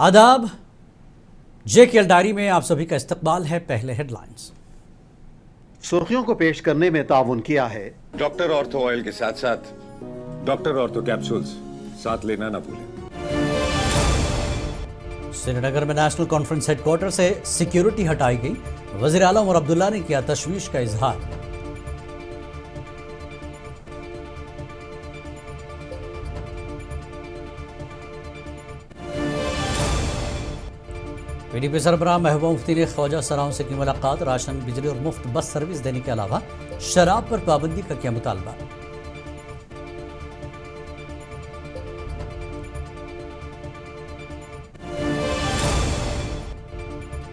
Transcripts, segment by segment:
आदाब। JKL diary में आप सभी का इस्तकबाल है। पहले हेडलाइंस। सुर्खियों को पेश करने में ताउन किया है डॉक्टर ऑर्थो ऑयल के साथ साथ डॉक्टर ऑर्थो कैप्सूल्स साथ लेना ना भूलें। श्रीनगर में नेशनल कॉन्फ्रेंस हेडक्वार्टर से सिक्योरिटी हटाई गई। वजीर आला उमर अब्दुल्ला ने किया तशवीश का इजहार। PDP सरबराह महबूबा मुफ्ती ने ख्वाजा सराओं से की मुलाकात। राशन, बिजली और मुफ्त बस सर्विस देने के अलावा शराब पर पाबंदी का किया मुतालबा।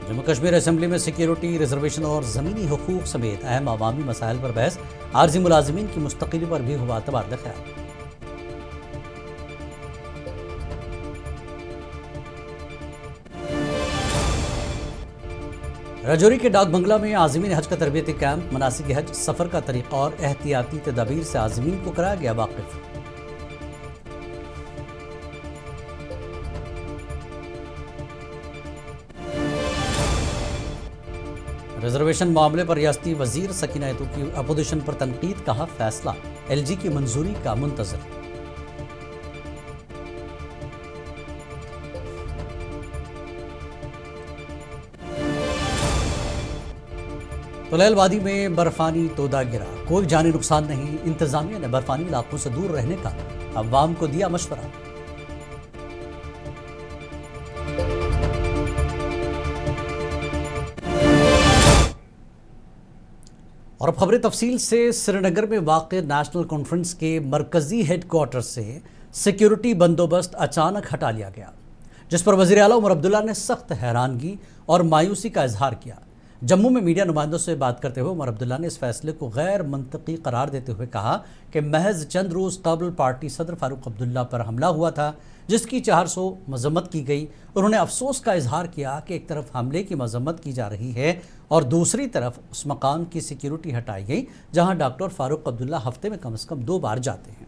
जम्मू कश्मीर असेंबली में सिक्योरिटी, रिजर्वेशन और ज़मीनी हुकूक समेत अहम अवामी मसाइल पर बहस। आर्जी मुलाजिमीन की मुस्तकिली पर भी हुआ तबादला ख्याल। राजौरी के डाक बंगला में आज़मीन हज का तरबियती कैंप। मनासिक हज, सफ़र का तरीक़ा और एहतियाती तदाबीर से आज़मीन को कराया गया वाकिफ। रिजर्वेशन मामले पर रियासती वजीर सकीना यतूब की अपोजिशन पर तनकीद। कहा, फैसला LG की मंजूरी का मुंतजर। तुलैल वादी में बर्फानी तोदा गिरा, कोई जानी नुकसान नहीं। इंतजामिया ने बर्फानी इलाकों से दूर रहने का अवाम को दिया मशवरा। और अब खबरें तफसील से। श्रीनगर में वाक़ नेशनल कॉन्फ्रेंस के मरकजी हेडक्वार्टर से सिक्योरिटी बंदोबस्त अचानक हटा लिया गया, जिस पर वज़ीर आला उमर अब्दुल्ला ने सख्त हैरानगी और मायूसी का इजहार किया। जम्मू में मीडिया नुमाइंदों से बात करते हुए उमर अब्दुल्ला ने इस फैसले को गैर मंतकी करार देते हुए कहा कि महज चंद रोज़ कबल पार्टी सदर फारूक अब्दुल्ला पर हमला हुआ था, जिसकी 400 मजम्मत की गई। उन्होंने अफसोस का इजहार किया कि एक तरफ हमले की मजम्मत की जा रही है और दूसरी तरफ उस मकाम की सिक्योरिटी हटाई गई जहां डॉक्टर फारूक अब्दुल्ला हफ्ते में कम से कम 2 बार जाते हैं।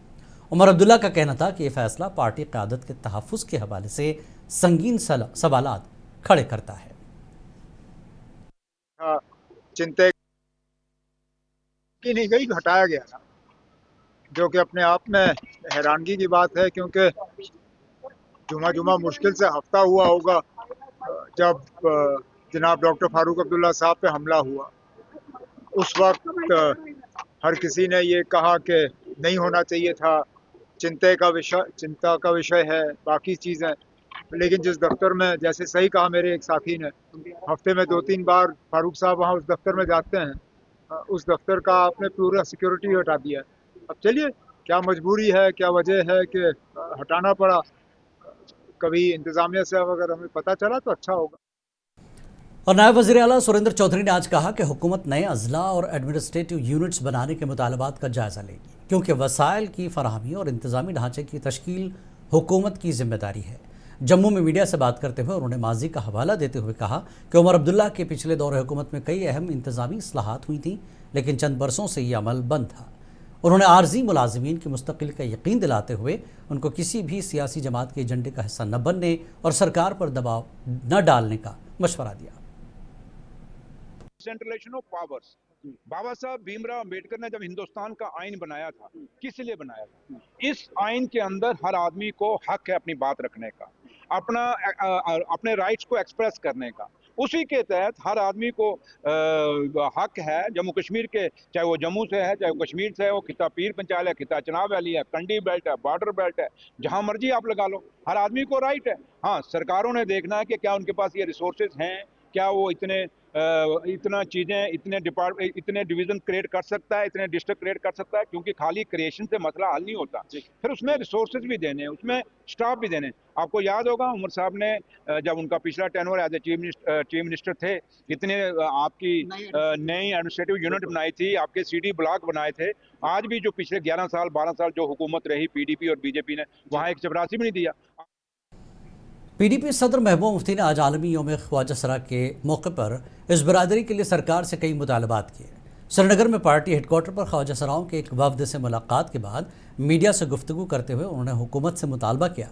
उमर अब्दुल्ला का कहना था कि यह फैसला पार्टी क़यादत के तहफ़्फ़ुज़ के हवाले से संगीन सवालात खड़े करता है। चिंता की नहीं गई, हटाया गया था, जो कि अपने आप में हैरानगी की बात है, क्योंकि जुमा मुश्किल से हफ्ता हुआ होगा जब जनाब डॉक्टर फारूक अब्दुल्ला साहब पे हमला हुआ। उस वक्त हर किसी ने ये कहा कि नहीं होना चाहिए था, चिंता का विषय है, बाकी चीज़ें। लेकिन जिस दफ्तर में, जैसे सही कहा मेरे एक साथी ने, हफ्ते में 2-3 बार फारूक साहब वहाँ उस दफ्तर में जाते हैं, उस दफ्तर का आपने पूरा सिक्योरिटी हटा दिया। अब चलिए, क्या मजबूरी है, क्या वजह है कि हटाना पड़ा। कभी इंतज़ामिया से अगर हमें पता चला तो अच्छा होगा। और नायब वज़ीर आला सुरेंद्र चौधरी ने आज कहा कि हुकूमत नए अजला और एडमिनिस्ट्रेटिव यूनिट्स बनाने के मुतालबात का जायज़ा लेगी, क्योंकि वसाइल की फराहमी और इंतज़ामी ढांचे की तश्कील हुकूमत की जिम्मेदारी है। जम्मू में मीडिया से बात करते हुए उन्होंने माजी का हवाला देते हुए कहा कि उमर अब्दुल्ला के पिछले दौर हुकूमत में कई अहम इंतज़ामी इस्लाहात हुई थी, लेकिन चंद बरसों से ये अमल बंद था। उन्होंने आर्जी मुलाजिमीन की मुस्तकिल का यकीन दिलाते हुए उनको किसी भी सियासी जमात के एजेंडे का हिस्सा न बनने और सरकार पर दबाव न डालने का मशवरा दिया। सेंट्रलाइजेशन ऑफ पावर्स, बाबा साहब भीमराव अम्बेडकर ने जब हिंदुस्तान का आइन बनाया था, किस लिए बनाया था? इस आइन के अंदर हर आदमी को हक है अपनी बात रखने का, अपने राइट्स को एक्सप्रेस करने का। उसी के तहत हर आदमी को हक है। जम्मू कश्मीर के, चाहे वो जम्मू से है, चाहे वो कश्मीर से है, वो खिता पीर पंचाल है, खिता चनाब वैली है, कंडी बेल्ट है, बॉर्डर बेल्ट है, जहां मर्जी आप लगा लो, हर आदमी को राइट है। हाँ, सरकारों ने देखना है कि क्या उनके पास ये रिसोर्सेज हैं, क्या वो इतना चीज़ें, इतने डिवीज़न क्रिएट कर सकता है, इतने डिस्ट्रिक्ट क्रिएट कर सकता है, क्योंकि खाली क्रिएशन से मसला हल नहीं होता। फिर उसमें रिसोर्सेज भी देने हैं, उसमें स्टाफ भी देने हैं। आपको याद होगा उमर साहब ने जब उनका पिछला tenure as a chief minister थे, इतने आपकी नई एडमिनिस्ट्रेटिव यूनिट बनाई थी, आपके CD ब्लॉक बनाए थे। आज भी जो पिछले 11 साल 12 साल जो हुकूमत रही PDP और BJP ने, वहाँ एक चपरासी भी नहीं दिया। PDP सदर महबूबा मुफ्ती ने आज आलमी यौम ख्वाजा सरा के मौके पर इस बरादरी के लिए सरकार से कई मुतालबात किए। श्रीनगर में पार्टी हेडक्वार्टर पर ख्वाजा सराओं के एक वफद से मुलाकात के बाद मीडिया से गुफ्तगू करते हुए उन्होंने हुकूमत से मुतालबा किया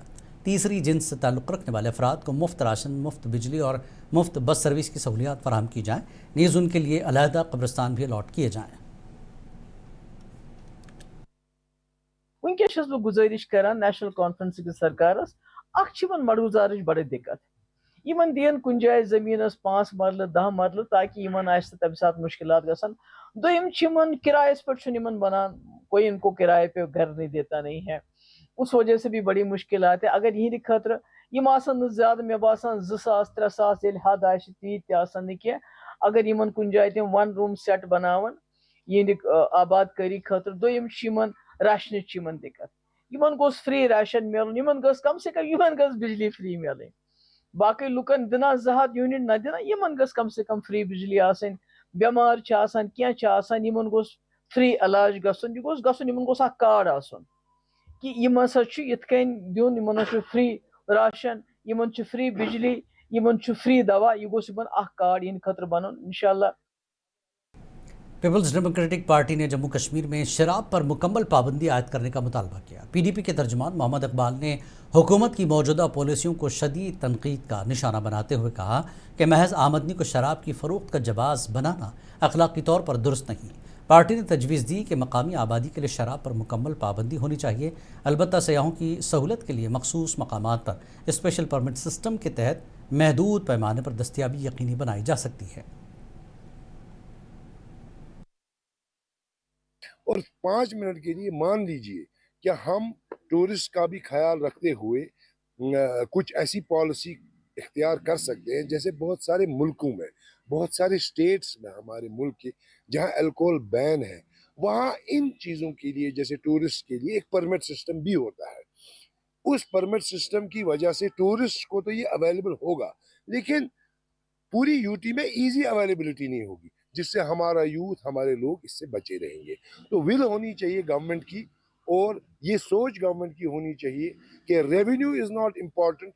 तीसरी जिन्स से ताल्लुक़ रखने वाले अफराद को मुफ्त राशन, मुफ्त बिजली और मुफ्त बस सर्विस की सहूलियात फराहम की जाएँ। नीज़ उनके लिए अलहदा कब्रिस्तान भी अलॉट किए जाएँ। वनकस छस बह गुजारिश करान नेशनल कॉन्फ्रेंस की सरकारस मडगुजारिश बड़े दिक्कत यमन दियन कुन जाय जमीनस 5 मरल 10 मरल ताकि यमन आए तब साथ मुश्किलात गसन। दोयम किरायस पे बनान, कोई इनको किराए पे घर नहीं देता नहीं है, उस वजह से भी बड़ी मुश्किलात है। अगर यह खतर यम आसन ज्यादा मे बासान 2,000-3,000 ये हद आए तीत कह, अगर यमन कुन जाय तम 1 रूम सेट बनावन ये आबाद करी खतर। दोयम राशन दिक्कत, यमन गोस फ्री राशन मिलन, यमन गस कम से कम यमन गस बिजली फ्री मिलन। बाकी लुकन दिना 2 यूनिट न दिना, यमन गस कम से कम फ्री बिजली आसन। बेमार क्या यमन गोस फ्री इलाज गसन, यह गोस गसन, यमन गोस कार्ड आसन कि यम हसा इथ कन दिन, Yemen free ration, Yemen free बिजली, यमन फ्री दवा, यह गोस यमन कार्ड इन खतर बनन इंशाअल्लाह। पीपल्स डेमोक्रेटिक पार्टी ने जम्मू कश्मीर में शराब पर मुकम्मल पाबंदी आयद करने का मुतालबा किया। पीडीपी के तर्जुमान मोहम्मद इकबाल ने हुकूमत की मौजूदा पॉलिसियों को शदीद तनकीद का निशाना बनाते हुए कहा कि महज आमदनी को शराब की फ़रोख्त का जवाज़ बनाना अखलाकी तौर पर दुरुस्त नहीं। पार्टी ने तजवीज़ दी कि मकामी आबादी के लिए शराब पर मुकम्मल पाबंदी होनी चाहिए। अलबत्ता सयाहों की सहूलत के लिए मखसूस मकामात पर स्पेशल परमिट सिस्टम के तहत महदूद पैमाने पर दस्तयाबी यकीनी बनाई जा सकती है। और 5 मिनट के लिए मान लीजिए कि हम टूरिस्ट का भी ख्याल रखते हुए कुछ ऐसी पॉलिसी इख्तियार कर सकते हैं, जैसे बहुत सारे मुल्कों में, बहुत सारे स्टेट्स में हमारे मुल्क के जहां अल्कोहल बैन है, वहां इन चीज़ों के लिए जैसे टूरिस्ट के लिए एक परमिट सिस्टम भी होता है। उस परमिट सिस्टम की वजह से टूरिस्ट को तो ये अवेलेबल होगा, लेकिन पूरी यूटी में इजी अवेलेबिलिटी नहीं होगी, जिससे हमारा यूथ, हमारे लोग इससे बचे रहेंगे। तो विल होनी चाहिए गवर्नमेंट की, और ये सोच गवर्नमेंट की होनी चाहिए कि revenue is not important.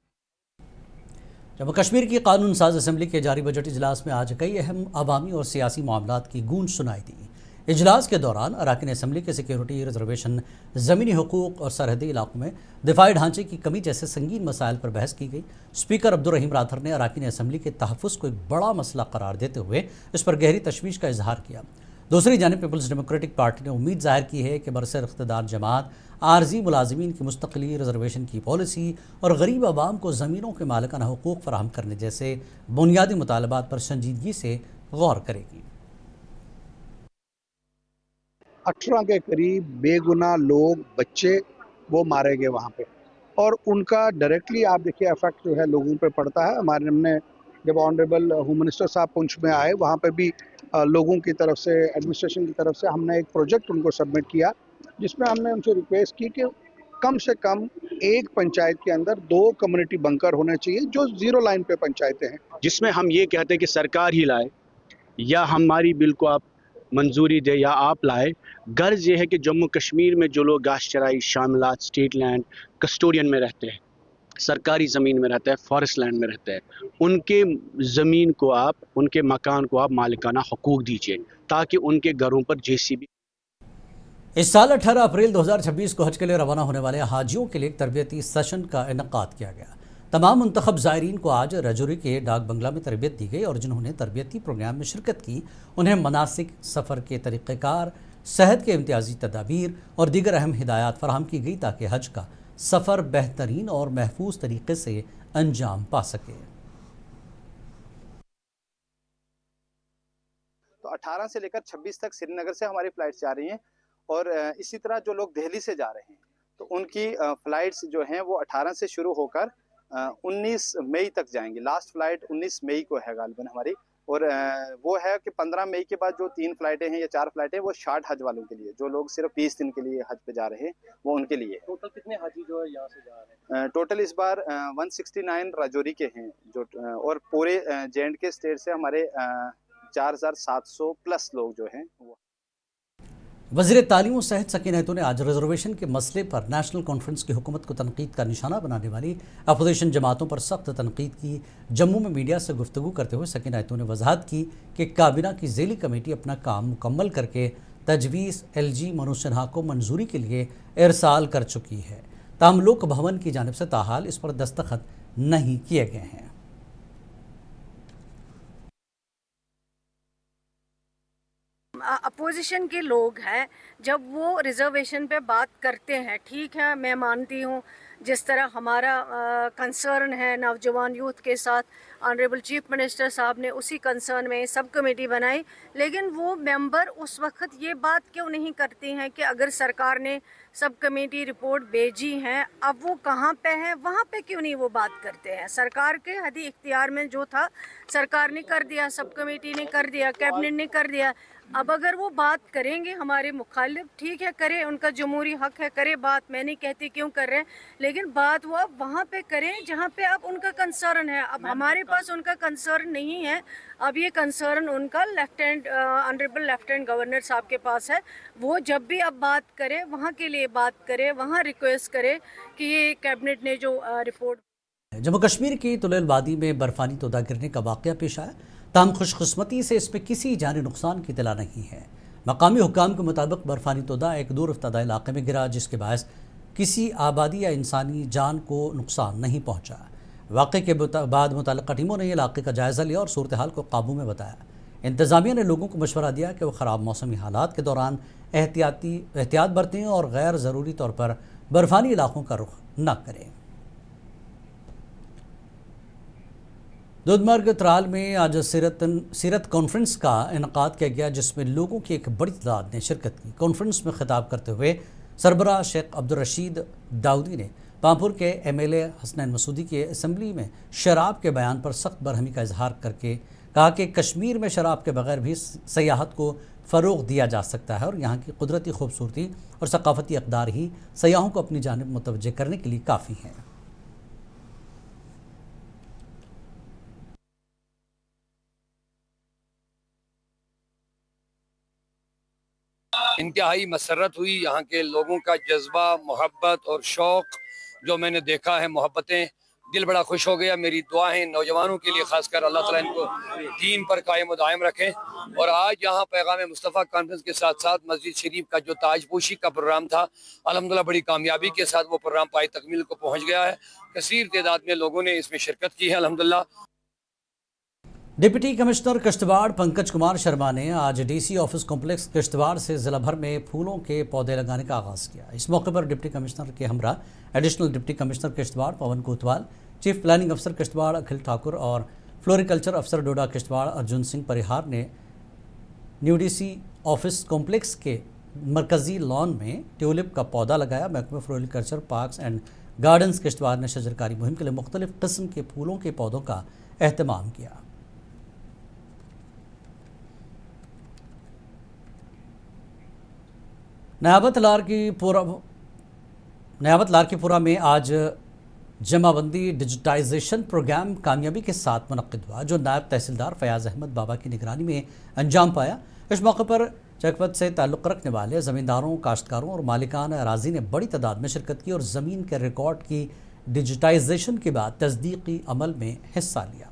Jammu Kashmir की कानून साज असम्बली के जारी बजट इजलास में आज कई अहम अवामी और सियासी मामलात की गूंज सुनाई दी। इजलास के दौरान अरकान असम्बली के सिक्योरिटी, रिजर्वेशन, ज़मीनी हुकूक और सरहदी इलाकों में दिफाई ढांचे की कमी जैसे संगीन मसाइल पर बहस की गई। स्पीकर अब्दुल रहीम राथर ने अरकान असम्बली के तहफ़्फ़ुज़ को एक बड़ा मसला करार देते हुए इस पर गहरी तशवीश का इजहार किया। दूसरी जानिब पीपल्स डेमोक्रेटिक पार्टी ने उम्मीद ज़ाहिर की है कि बरसर इक़्तिदार जमात आर्जी मुलाजिमीन की मुस्तक़ली, रिजर्वेशन की पॉलिसी और गरीब आवाम को ज़मीनों के मालिकाना हुकूक फराहम करने जैसे बुनियादी मुतालबात पर संजीदगी से गौर करेगी। 18 के करीब बेगुनाह लोग, बच्चे वो मारे गए वहाँ पे, और उनका डायरेक्टली आप देखिए इफेक्ट जो है लोगों पे पड़ता है। हमने जब ऑनरेबल होम मिनिस्टर साहब पुंछ में आए, वहाँ पे भी लोगों की तरफ से, एडमिनिस्ट्रेशन की तरफ से हमने एक प्रोजेक्ट उनको सबमिट किया, जिसमें हमने उनसे रिक्वेस्ट की कि कम से कम एक पंचायत के अंदर 2 कम्युनिटी बंकर होने चाहिए, जो 0 लाइन पे पंचायतें हैं, जिसमें हम ये कहते हैं कि सरकार ही लाए या हमारी बिल को आप मंजूरी दे या आप लाए। गर्ज ये है कि जम्मू कश्मीर में जो लोग गाश चराई, शामिलात, स्टेट लैंड कस्टोडियन में रहते हैं, सरकारी ज़मीन में रहते हैं, फॉरेस्ट लैंड में रहते हैं, उनके ज़मीन को आप, उनके मकान को आप मालिकाना हुकूक दीजिए, ताकि उनके घरों पर JCB। इस साल 18 अप्रैल 2026 को हज के लिए रवाना होने वाले हाजियों के लिए एक तरबियती सेशन का इनेकाद किया गया। तमाम मुंतखब ज़ायरीन को आज राजौरी के डाक बंगला में तरबियत दी गई और जिन्होंने तरबियती प्रोग्राम में शिरकत की, उन्हें मनासिक, सफ़र के तरीक़ेकार, सेहत के इम्तियाजी तदाबीर और दीगर अहम हिदायत फराहम की गई ताकि हज का सफ़र बेहतरीन और महफूज तरीके से अंजाम पा सके। तो 18 से लेकर 26 तक श्रीनगर से हमारी फ़्लाइट्स जा रही हैं, और इसी तरह जो लोग दिल्ली से जा रहे हैं तो उनकी फ़्लाइट्स जो हैं वो 18 से शुरू होकर 19 मई तक जाएंगी। लास्ट फ़्लाइट 19 मई को है गालिबन हमारी, और वो है कि 15 मई के बाद जो 3 फ़्लाइटें हैं या 4 फ़्लाइटें वो शार्ट हज वालों के लिए, जो लोग सिर्फ 20 दिन के लिए हज पे जा रहे हैं, वो उनके लिए। टोटल कितने हाजी जो है यहाँ से जा रहे हैं? टोटल इस बार 169 राजौरी के हैं, जो और पूरे J&K स्टेट से हमारे 4700 प्लस लोग जो हैं वो। वज़ीर तालीम व सेहत सकीना ने आज रिजर्वेशन के मसले पर नेशनल कॉन्फ्रेंस की हुकूमत को तनकीद का निशाना बनाने वाली अपोजिशन जमातों पर सख्त तनकीद की। जम्मू में मीडिया से गुफ्तगू करते हुए सकीना ने वजाहत की कि काबीना की ज़ेली कमेटी अपना काम मुकम्मल करके तजवीज़ LG मनोज सिन्हा को मंजूरी के लिए इरसाल कर चुकी है। ताहम लोक भवन की जानिब से ताहाल इस पर दस्तखत नहीं किए गए हैं। अपोजिशन के लोग हैं, जब वो रिजर्वेशन पे बात करते हैं, ठीक है, मैं मानती हूँ जिस तरह हमारा कंसर्न है नौजवान यूथ के साथ, ऑनरेबल चीफ मिनिस्टर साहब ने उसी कंसर्न में सब कमेटी बनाई, लेकिन वो मेंबर उस वक्त ये बात क्यों नहीं करती हैं कि अगर सरकार ने सब कमेटी रिपोर्ट भेजी है, अब वो कहाँ पे है, वहाँ पे क्यों नहीं वो बात करते हैं। सरकार के हदी इख्तियार में जो था सरकार ने कर दिया, सब कमेटी ने कर दिया, कैबिनेट ने कर दिया। अब अगर वो बात करेंगे हमारे मुखालिफ, ठीक है, करे, उनका जमहूरी हक है, करे बात, मैं नहीं कहती क्यों कर रहे हैं, लेकिन बात वो अब वहाँ पे करें जहाँ पे अब उनका कंसर्न है। अब हमारे पास उनका कंसर्न नहीं है, अब ये कंसर्न उनका ऑनरेबल लेफ्टिनेंट गवर्नर साहब के पास है। वो जब भी अब बात करे, वहाँ के लिए बात करे, वहाँ रिक्वेस्ट करे कि ये कैबिनेट ने जो रिपोर्ट। जम्मू कश्मीर की तुलैल वादी में बर्फानी तोदा गिरने का वाक़या पेश आया, ताहम खुशकिस्मती से इसमें किसी जानी नुकसान की इत्तला नहीं है। मकामी हुक्काम के मुताबिक बर्फानी तोदा एक दूर अफ्तादा इलाके में गिरा, जिसके बायस किसी आबादी या इंसानी जान को नुकसान नहीं पहुँचा। वाक़े के बाद मुतल्लिक़ा टीमों ने इलाके का जायज़ा लिया और सूरत हाल को काबू में बताया। इंतज़ामिया ने लोगों को मशवरा दिया कि वो ख़राब मौसमी हालात के दौरान एहतियात बरतें और गैर ज़रूरी तौर पर बर्फानी इलाकों का रुख न करें। दुधमर्ग त्राल में आज सीरत कॉन्फ्रेंस का इनकाद किया गया, जिसमें लोगों की एक बड़ी तादाद ने शिरकत की। कॉन्फ्रेंस में खिताब करते हुए सरबराह शेख अब्दुल रशीद दाऊदी ने पामपुर के MLA हसनैन मसूदी के असम्बली में शराब के बयान पर सख्त बरहमी का इजहार करके कहा कि कश्मीर में शराब के बगैर भी सयाहत को फ़रोग़ दिया जा सकता है और यहाँ की कुदरती खूबसूरती और सकाफ़ती अक़दार ही सयाहों को अपनी जानिब मुतवज्जे करने के लिए काफ़ी हैं। इंतहाई मसरत हुई। यहाँ के लोगों का जज्बा, मोहब्बत और शौक़ जो मैंने देखा है, मोहब्बतें, दिल बड़ा खुश हो गया। मेरी दुआएं नौजवानों के लिए खासकर अल्लाह ताला इनको दीन पर कायम दायम रखें। और आज यहाँ पैगाम मुस्तफ़ा कॉन्फ्रेंस के साथ साथ मस्जिद शरीफ का जो ताजपोशी का प्रोग्राम था, अल्हम्दुलिल्लाह बड़ी कामयाबी के साथ वो प्रोग्राम पाई तकमील को पहुँच गया है। कसीर तादाद में लोगों ने इसमें शिरकत की है अल्हम्दुलिल्लाह। डिप्टी कमिश्नर किश्तवाड़ पंकज कुमार शर्मा ने आज DC ऑफिस कॉम्प्लेक्स किश्तवाड़ से ज़िला भर में फूलों के पौधे लगाने का आगाज़ किया। इस मौके पर डिप्टी कमिश्नर के हमरा additional deputy commissioner Kishtwar Pawan Kotwal, chief planning अफसर किश्तवाड़ अखिल ठाकुर और फ्लोरिकल्चर अफसर डोडा किश्तवाड़ अर्जुन सिंह परिहार ने न्यू DC ऑफिस कॉम्प्लेक्स के मरकज़ी लॉन में ट्यूलिप का पौधा लगाया। महकमा floriculture parks and gardens Kishtwar ने शजरकारी मुहिम के लिए मुख्तलिफ किस्म के फूलों के पौधों का एहतमाम किया। नयाबत लारकीपुरा में आज जमाबंदी डिजिटाइजेशन प्रोग्राम कामयाबी के साथ मुनक्किद हुआ, जो नायब तहसीलदार फयाज़ अहमद बाबा की निगरानी में अंजाम पाया। इस मौके पर चकपत से ताल्लुक़ रखने वाले ज़मींदारों, काश्तकारों और मालिकान अराज़ी ने बड़ी तादाद में शिरकत की और ज़मीन के रिकॉर्ड की डिजिटाइजेशन के बाद तस्दीकी अमल में हिस्सा लिया।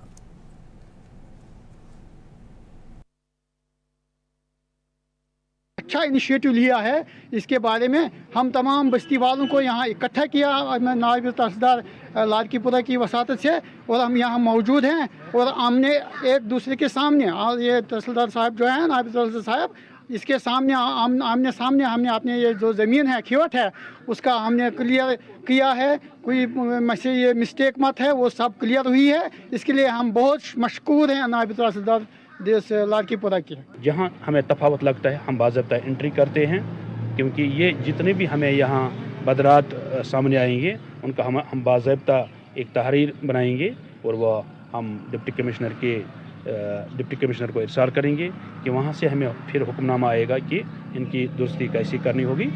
अच्छा इनिशिएटिव लिया है, इसके बारे में हम तमाम बस्ती वालों को यहाँ इकट्ठा किया। मैं नायब तहसीलदार लारकीपुरा की वसातत से और हम यहाँ मौजूद हैं और हमने एक दूसरे के सामने, ये तहसीलदार साहब जो हैं, नायब तहसीलदार साहब, इसके सामने आमने सामने हमने अपने ये जो ज़मीन है, खिवट है, उसका हमने क्लियर किया है। कोई ये मिस्टेक मत है, वो सब क्लियर हुई है। इसके लिए हम बहुत मशकूर हैं नायब तहसीलदार देश लारकीपुरा की। जहाँ हमें तफावत लगता है हम बाज़ाब्ता एंट्री करते हैं, क्योंकि ये जितने भी हमें यहाँ बदरात सामने आएंगे उनका हम बाज़ाब्ता एक तहरीर बनाएंगे और वह हम डिप्टी कमिश्नर को इरसाल करेंगे कि वहाँ से हमें फिर हुक्मनामा आएगा कि इनकी दुरुस्ती कैसी करनी होगी।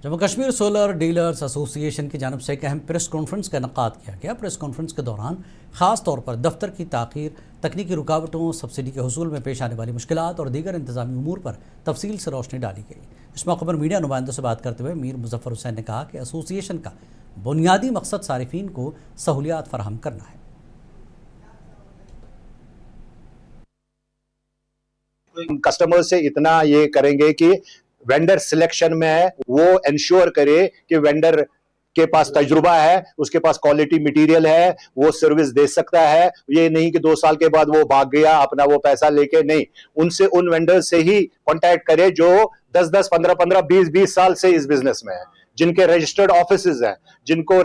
Jammu Kashmir solar dealers association की जानिब से एक अहम प्रेस कॉन्फ्रेंस का इनकाद किया गया। प्रेस कॉन्फ्रेंस के दौरान ख़ास तौर पर दफ्तर की ताख़ीर, तकनीकी रुकावटों, सब्सिडी के हुसूल में पेश आने वाली मुश्किलात और दीगर इंतज़ामी उमूर पर तफसील से रोशनी डाली गई। इस मौके पर मीडिया नुमाइंदों से बात करते हुए मीर मुज़फ़्फ़र हुसैन ने कहा कि एसोसिएशन का बुनियादी मकसद सारिफीन को सहूलियात फराहम करना है। कस्टमर से इतना ये करेंगे कि वेंडर सिलेक्शन में है वो इंश्योर करे कि वेंडर के पास तजुर्बा है, उसके पास क्वालिटी मटेरियल है, वो सर्विस दे सकता है। ये नहीं कि 2 साल के बाद वो भाग गया अपना वो पैसा लेके, नहीं, उनसे उन वेंडर से ही कांटेक्ट करे जो 10-10, 15-15, 20-20 साल से इस बिजनेस में है, जिनके रजिस्टर्ड ऑफिसेज हैं, जिनको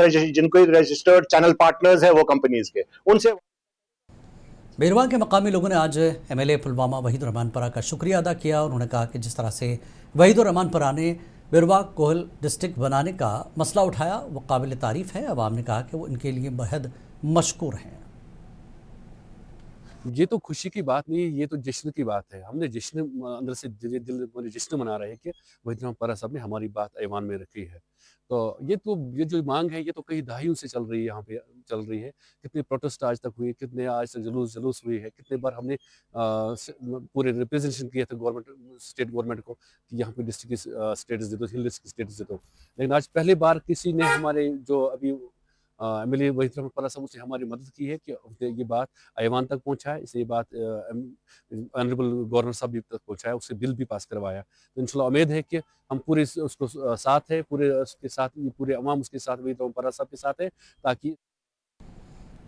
रजिस्टर्ड चैनल पार्टनर्स है वो कंपनीज के, उनसे। बेरवा के मकामी लोगों ने आज MLA पुलवामा वहीद रहमान परा का शुक्रिया अदा किया। उन्होंने कहा कि जिस तरह से वहीद रहमान परा ने बेरवा कोहल डिस्ट्रिक्ट बनाने का मसला उठाया वो काबिल तारीफ़ है। अवाम ने कहा कि वो इनके लिए बेहद मशकूर हैं। ये तो खुशी की बात नहीं है, ये तो जश्न की बात है। हमने जश्न अंदर से दिल में जश्न मना रहे हैं कि वहीद रहमान परा साहब ने हमारी बात ऐवान में रखी है। तो ये जो मांग है ये तो कई दहाइयों से चल रही है, यहाँ पे चल रही है। कितने प्रोटेस्ट आज तक हुए, कितने आज तक जुलूस हुई है, कितने बार हमने पूरे रिप्रेजेंटेशन किया था गवर्नमेंट, स्टेट गवर्नमेंट को कि यहाँ पे डिस्ट्रिक्ट की स्टेटस दे दो, हिल डिस्ट्रिक्ट की स्टेटस दे दो। लेकिन आज पहली बार किसी ने हमारे जो अभी MLA वहीद रहमान परा साहब से हमारी मदद की है कि ये बात ऐवान तक पहुँचा है। इसे ये बात ऑनरेबल गवर्नर साहब भी तक पहुँचाया, उससे बिल भी पास करवाया। तो इंशाल्लाह उम्मीद है कि हम पूरे उसको साथ है, पूरे उसके साथ, पूरे अवाम उसके साथ, वहीद रहमान परा साहब के साथ है, ताकि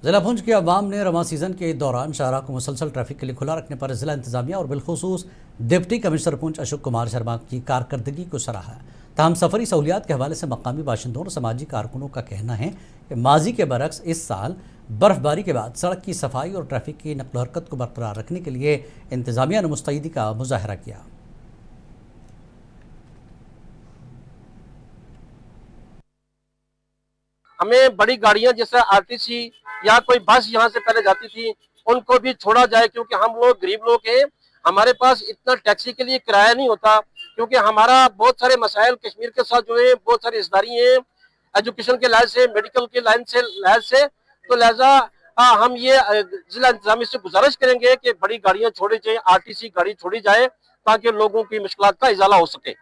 ज़िला भुंज के अवाम ने रवां सीज़न के दौरान शाहराह को मुसलसल ट्रैफिक के लिए खुला रखने पर ज़िला इंतज़ामिया और बिलखुसूस डिप्टी कमिश्नर पुंछ अशोक कुमार शर्मा की कारकर्दगी को सराहा। ताहम सफरी सहूलियात के हवाले से मकामी बाशिंदों और समाजी कारकुनों का कहना है कि माजी के बरक्स इस साल बर्फबारी के बाद सड़क की सफाई और ट्रैफिक की नक़ल व हरकत को बरकरार रखने के लिए इंतज़ामिया ने मुस्तैदी का मुजाहरा किया। हमें बड़ी गाड़ियां जैसे RTC या कोई बस यहाँ से पहले जाती थी उनको भी छोड़ा जाए, क्योंकि हम लोग गरीब लोग हैं, हमारे पास इतना टैक्सी के लिए किराया नहीं होता, क्योंकि हमारा बहुत सारे मसाइल कश्मीर के साथ जो है, बहुत सारी हिस्सेदारी हैं एजुकेशन के लिहाज से, मेडिकल के लिहाज से। तो लिहाजा हम ये जिला इंतजामिया से गुजारिश करेंगे कि बड़ी गाड़ियां छोड़ी जाए, RTC गाड़ी छोड़ी जाए, ताकि लोगों की मुश्किलात का इजाला हो सके।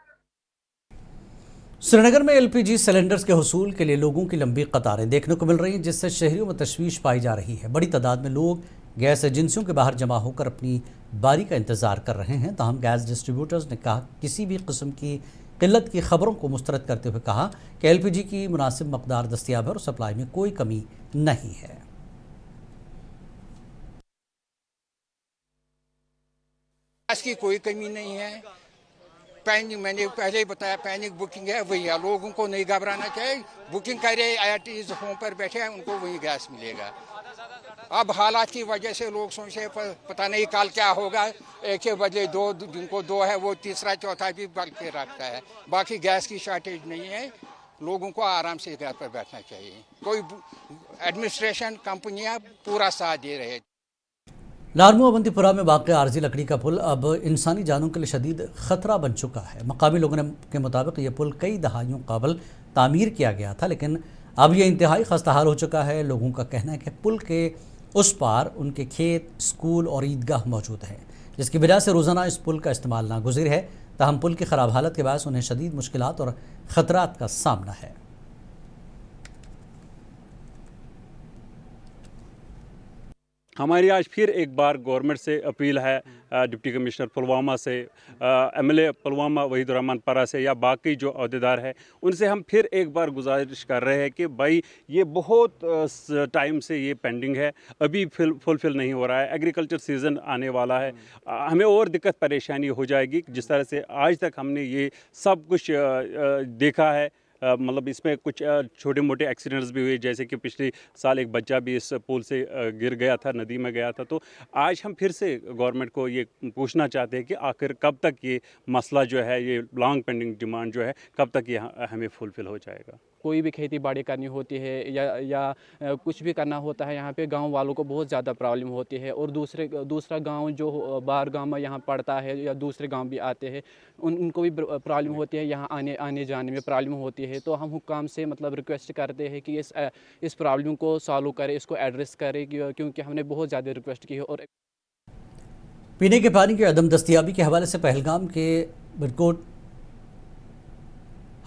श्रीनगर में LPG सिलेंडर्स के हुसूल के लिए लोगों की लंबी कतारें देखने को मिल रही हैं, जिससे शहरियों में तशवीश पाई जा रही है। बड़ी तादाद में लोग गैस एजेंसियों के बाहर जमा होकर अपनी बारी का इंतज़ार कर रहे हैं। ताहम गैस डिस्ट्रीब्यूटर्स ने कहा किसी भी किस्म की किल्लत की खबरों को मुस्तरद करते हुए कहा कि LPG की मुनासिब मकदार दस्तियाब है और सप्लाई में कोई कमी नहीं है। गैस की कोई कमी नहीं है। पैनिक, मैंने पहले ही बताया, पैनिक बुकिंग है वही है, लोगों को नहीं घबराना चाहिए। बुकिंग करे, IRTs होम पर बैठे हैं, उनको वही गैस मिलेगा। अब हालात की वजह से लोग सोचते पता नहीं कल क्या होगा, एक के बदले दो, जिनको दो है वो तीसरा चौथा भी बल के रखता है। बाकी गैस की शॉर्टेज नहीं है, लोगों को आराम से घर पर बैठना चाहिए। कोई एडमिनिस्ट्रेशन, कंपनियां पूरा साथ दे रहे हैं। लारमू अवंतीपुरा में वाक़ आर्जी लकड़ी का पुल अब इंसानी जानों के लिए शदीद ख़तरा बन चुका है। मकामी लोगों के मुताबिक ये पुल कई दहाइयों कबल तामीर किया गया था, लेकिन अब ये इंतहाई खस्ता हाल हो चुका है। लोगों का कहना है कि पुल के उस पार उनके खेत, स्कूल और ईदगाह मौजूद है, जिसकी वजह से रोज़ाना इस पुल का इस्तेमाल नागुज़ीर है। ताहम पुल की ख़राब हालत के बायस उन्हें शदीद मुश्किलात और ख़तरात का सामना है। हमारी आज फिर एक बार गवर्नमेंट से अपील है, डिप्टी कमिश्नर पुलवामा से, MLA पुलवामा वहीद रहमान परा से या बाकी जो अहदेदार है उनसे हम फिर एक बार गुजारिश कर रहे हैं कि भाई ये बहुत टाइम से ये पेंडिंग है, अभी फुलफिल नहीं हो रहा है। एग्रीकल्चर सीज़न आने वाला है, हमें और दिक्कत परेशानी हो जाएगी। जिस तरह से आज तक हमने ये सब कुछ देखा है, मतलब इसमें कुछ छोटे मोटे एक्सीडेंट्स भी हुए, जैसे कि पिछले साल एक बच्चा भी इस पुल से गिर गया था, नदी में गया था। तो आज हम फिर से गवर्नमेंट को ये पूछना चाहते हैं कि आखिर कब तक ये मसला जो है, ये लॉन्ग पेंडिंग डिमांड जो है, कब तक ये हमें फुलफिल हो जाएगा। कोई भी खेती बाड़ी करनी होती है या कुछ भी करना होता है, यहाँ पे गांव वालों को बहुत ज़्यादा प्रॉब्लम होती है। और दूसरा गांव जो बाहर गांव में यहाँ पड़ता है या दूसरे गांव भी आते हैं, उनको भी प्रॉब्लम होती है, यहाँ आने जाने में प्रॉब्लम होती है। तो हम हुक्काम से मतलब रिक्वेस्ट करते हैं कि इस प्रॉब्लम को सॉल्व करे, इसको एड्रेस करे, क्योंकि हमने बहुत ज़्यादा रिक्वेस्ट की है। और पीने के पानी की अदम दस्तियाबी के हवाले से पहलगाम के बिरकोट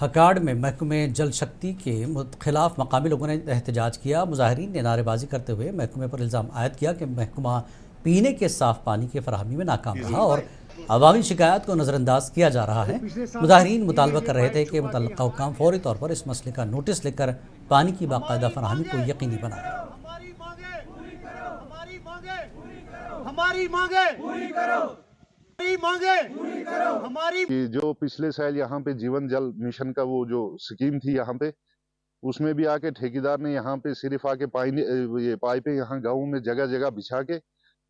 हकाड़ में महकमे जल शक्ति के खिलाफ मकामी लोगों ने एहतजाज किया। मुजाहिरीन ने नारेबाजी करते हुए महकमे पर इल्ज़ाम आयद किया कि महकमा पीने के साफ़ पानी की फराहमी में नाकाम रहा और अवामी शिकायत को नज़रअंदाज किया जा रहा है। मुजाहिरीन मुतालबा कर रहे थे कि मुतल्लिका हुक्काम फौरी तौर पर इस मसले का नोटिस लेकर पानी की बाकायदा फराहमी को यकीनी बनाए। हमारी मांगे पूरी करो, हमारी मांगे पूरी करो, हमारी। जो पिछले साल यहाँ पे जीवन जल मिशन का वो जो स्कीम थी यहाँ पे, उसमें भी आके ठेकेदार ने यहाँ पे सिर्फ आके ये पाइपें यहाँ गाँव में जगह जगह बिछा के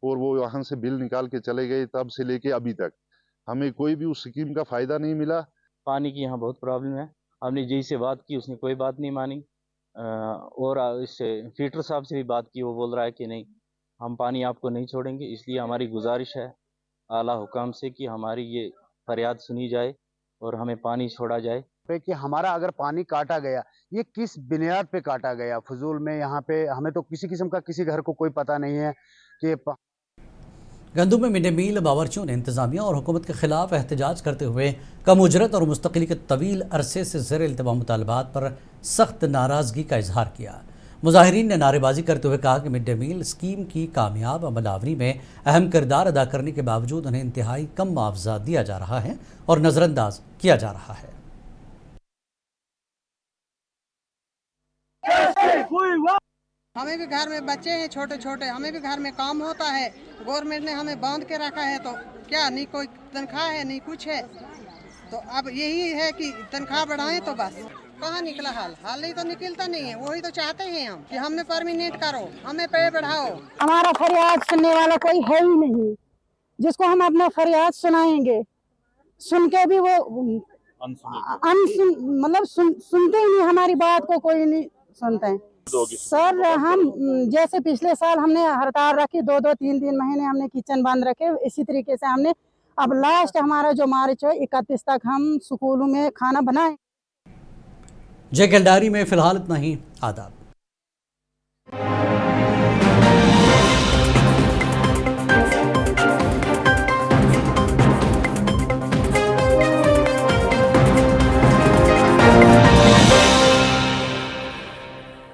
और वो यहाँ से बिल निकाल के चले गए। तब से लेके अभी तक हमें कोई भी उस स्कीम का फायदा नहीं मिला। पानी की यहाँ बहुत प्रॉब्लम है। हमने जी से बात की, उसने कोई बात नहीं मानी। और इससे फीटर साहब से भी बात की, वो बोल रहा है कि नहीं, हम पानी आपको नहीं छोड़ेंगे। इसलिए हमारी गुजारिश है आला हुकाम से कि हमारी ये फरियाद सुनी जाए और हमें पानी छोड़ा जाए। कि हमारा अगर पानी काटा गया, ये किस बुनियाद पे काटा गया फजूल में? यहाँ पे हमें तो किसी किस्म का किसी घर को कोई पता नहीं है कि गंदम में मिड डे मील बावर्चियों ने इंतजामिया और हुकूमत के खिलाफ एहतजाज करते हुए कम उजरत और मुस्तकिली के तवील अरसे से ज़ेर इल्तिमा मुतालबात पर सख्त नाराज़गी का इजहार किया। मुजाहिरीन ने नारेबाजी करते हुए कहा कि मिड डे मील स्कीम की कामयाब अमलावरी में अहम किरदार अदा करने के बावजूद उन्हें इंतहाई कम मुआवजा दिया जा रहा है और नज़रअंदाज किया जा रहा है। हमें भी घर में बच्चे हैं छोटे छोटे, हमें भी घर में काम होता है। गवर्नमेंट ने हमें बांध के रखा है, तो क्या नहीं कोई तनख्वाह है, नहीं कुछ है। तो अब यही है कि तनख्वाह बढ़ाएं तो बस। कहाँ निकला हाल नहीं तो निकलता नहीं है। वही तो चाहते हैं हम कि हमें परमिनेंट करो, हमें पे बढ़ाओ। हमारा फरियाद सुनने वाला कोई है ही नहीं जिसको हम अपना फरियाद सुनाएंगे। सुन के भी वो मतलब सुनते ही नहीं, हमारी बात को कोई नहीं सुनते हैं। सर हम जैसे पिछले साल हमने हड़ताल रखी, 2-3 महीने हमने किचन बंद रखे, इसी तरीके से हमने अब लास्ट हमारा जो मार्च है 31 तक हम स्कूलों में खाना बनाए। जे कलडारी में फ़िलहाल इतना ही। आदाब।